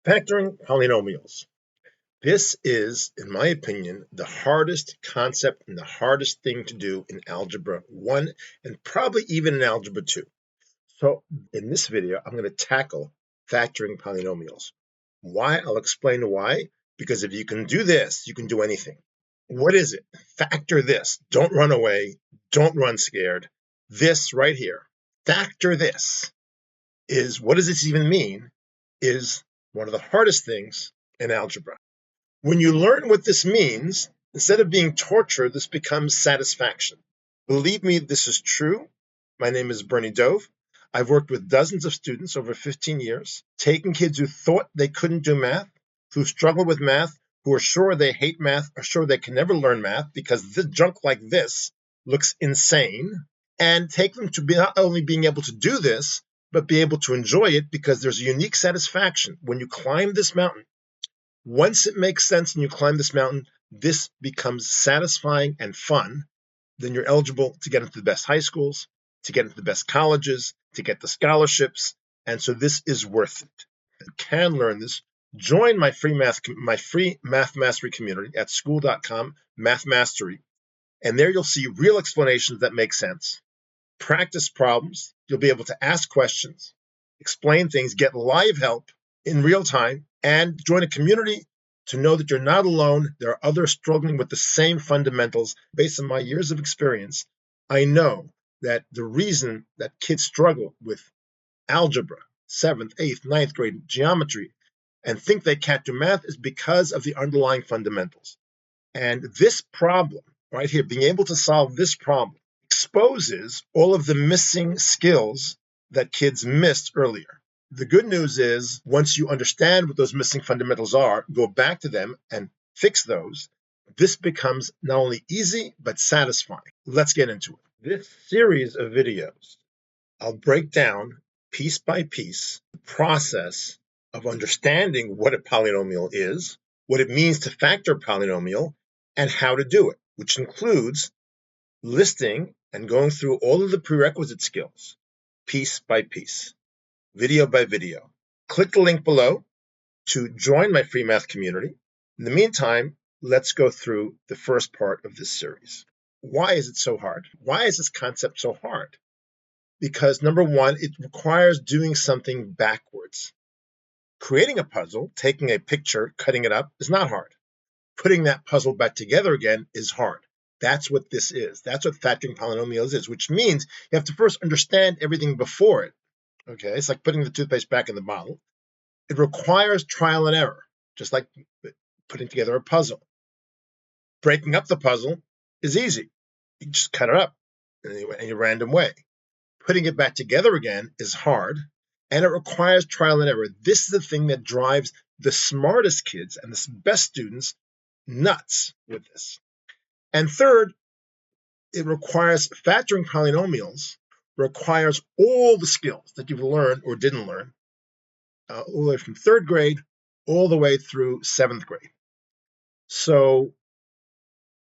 Factoring polynomials. This is, in my opinion, the hardest concept and the hardest thing to do in Algebra 1 and probably even in Algebra 2. So in this video, I'm going to tackle factoring polynomials. Why? I'll explain why. Because if you can do this, you can do anything. What is it? Factor this. Don't run away. Don't run scared. This right here. Factor this is, what does this even mean? Is one of the hardest things in algebra. When you learn what this means, instead of being torture, this becomes satisfaction. Believe me, this is true. My name is Bernie Dove. I've worked with dozens of students over 15 years, taking kids who thought they couldn't do math, who struggle with math, who are sure they hate math, are sure they can never learn math because this junk like this looks insane, and take them to be not only being able to do this, but be able to enjoy it because there's a unique satisfaction when you climb this mountain. Once it makes sense and you climb this mountain, this becomes satisfying and fun. Then you're eligible to get into the best high schools, to get into the best colleges, to get the scholarships. And so this is worth it. You can learn this. Join my free math mastery community at school.com, Math Mastery. And there you'll see real explanations that make sense. Practice problems. You'll be able to ask questions, explain things, get live help in real time, and join a community to know that you're not alone. There are others struggling with the same fundamentals. Based on my years of experience, I know that the reason that kids struggle with algebra, 7th, 8th, 9th grade, geometry, and think they can't do math is because of the underlying fundamentals. And this problem right here, being able to solve this problem, exposes all of the missing skills that kids missed earlier. The good news is, once you understand what those missing fundamentals are, go back to them and fix those, this becomes not only easy, but satisfying. Let's get into it. This series of videos, I'll break down piece by piece the process of understanding what a polynomial is, what it means to factor a polynomial, and how to do it, which includes listing and going through all of the prerequisite skills, piece by piece, video by video. Click the link below to join my free math community. In the meantime, let's go through the first part of this series. Why is it so hard? Why is this concept so hard? Because number one, it requires doing something backwards. Creating a puzzle, taking a picture, cutting it up is not hard. Putting that puzzle back together again is hard. That's what this is. That's what factoring polynomials is, which means you have to first understand everything before it. Okay, it's like putting the toothpaste back in the bottle. It requires trial and error, just like putting together a puzzle. Breaking up the puzzle is easy. You just cut it up in a random way. Putting it back together again is hard, and it requires trial and error. This is the thing that drives the smartest kids and the best students nuts with this. And third, it requires factoring polynomials, requires all the skills that you've learned or didn't learn, all the way from 3rd grade all the way through 7th grade. So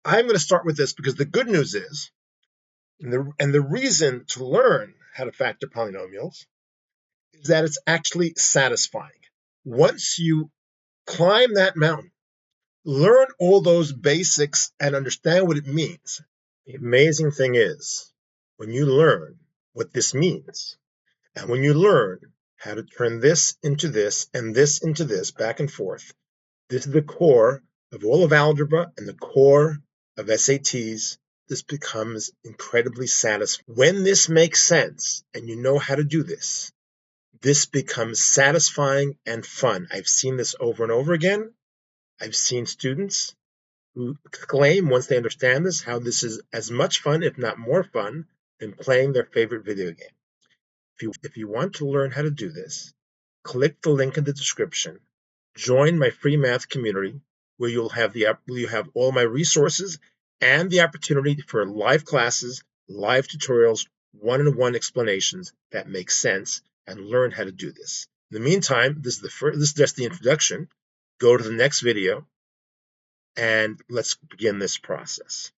I'm going to start with this because the good news is, and the reason to learn how to factor polynomials is that it's actually satisfying. Once you climb that mountain, learn all those basics and understand what it means. The amazing thing is, when you learn what this means, and when you learn how to turn this into this and this into this back and forth, this is the core of all of algebra and the core of SATs. This becomes incredibly satisfying. When this makes sense and you know how to do this, this becomes satisfying and fun. I've seen this over and over again. I've seen students who claim, once they understand this, how this is as much fun, if not more fun, than playing their favorite video game. If you want to learn how to do this, click the link in the description. Join my free math community, where you'll have all my resources and the opportunity for live classes, live tutorials, one-on-one explanations that make sense, and learn how to do this. In the meantime, this is just the introduction. Go to the next video, and let's begin this process.